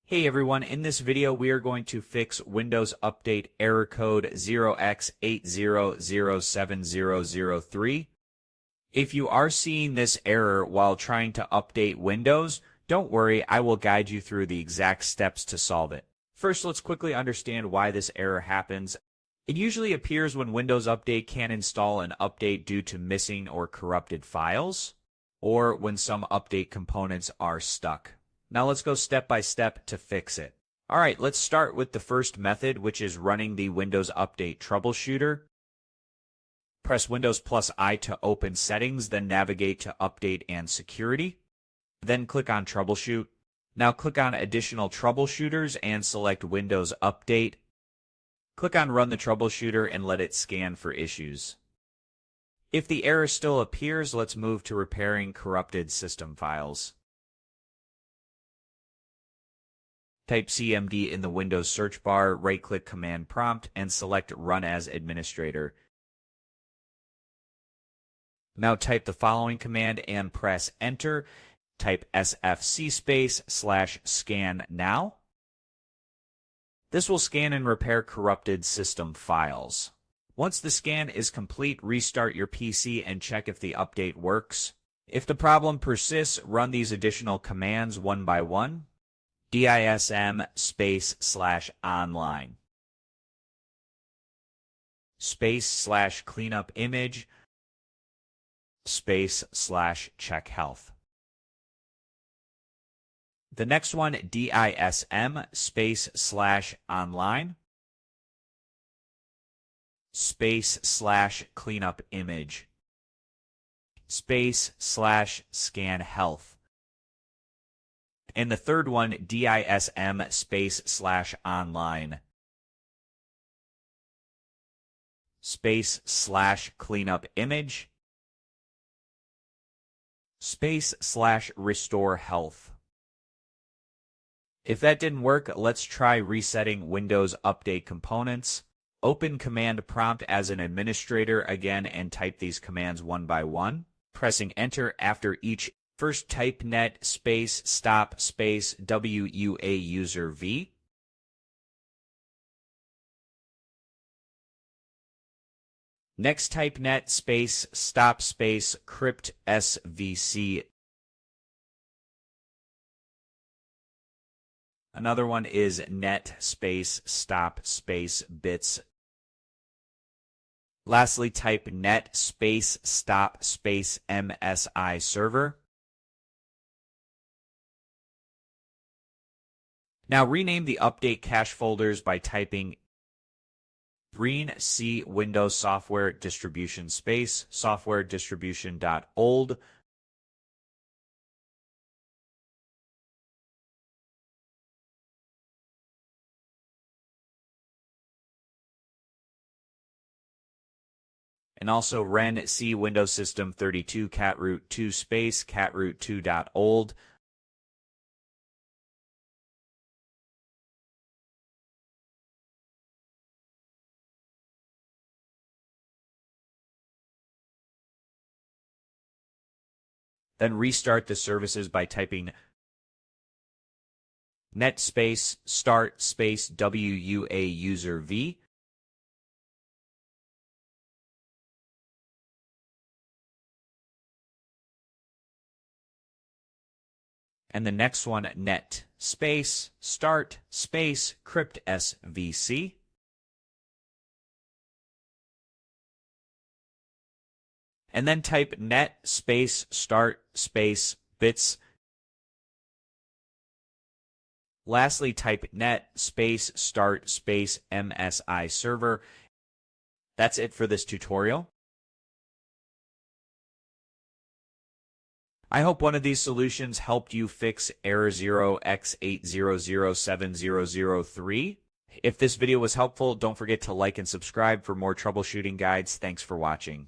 Hey everyone, in this video we are going to fix Windows Update error code 0x80070003. If you are seeing this error while trying to update Windows, don't worry, I will guide you through the exact steps to solve it. First, let's quickly understand why this error happens. It usually appears when Windows Update can't install an update due to missing or corrupted files, or when some update components are stuck. Now let's go step by step to fix it. All right, let's start with the first method, which is running the Windows Update Troubleshooter. Press Windows plus I to open Settings, then navigate to Update and Security. Then click on Troubleshoot. Now click on Additional Troubleshooters and select Windows Update. Click on Run the Troubleshooter and let it scan for issues. If the error still appears, let's move to repairing corrupted system files. Type CMD in the Windows search bar, right-click Command Prompt, and select Run as Administrator. Now type the following command and press Enter. Type SFC/scan now. This will scan and repair corrupted system files. Once the scan is complete, restart your PC and check if the update works. If the problem persists, run these additional commands one by one. DISM/online /cleanup image /check health. The next one, DISM/online /cleanup image /scan health. And the third one, DISM/online /cleanup image /restore health. If that didn't work, let's try resetting Windows Update components. Open Command Prompt as an administrator again and type these commands one by one, pressing Enter after each. First, type net stop WUA user V. Next, type net stop crypt SVC. Another one is net stop bits. Lastly, type net stop MSI server. Now rename the update cache folders by typing green C Windows Software Distribution software distribution.old. And also ren C Windows System 32 catroot 2 catroot2.old. Then restart the services by typing net start WUA user V. And the next one, net start crypt SVC. And then type net start bits. Lastly, type net start MSI server. That's it for this tutorial. I hope one of these solutions helped you fix error 0x80070003. If this video was helpful, don't forget to like and subscribe for more troubleshooting guides. Thanks for watching.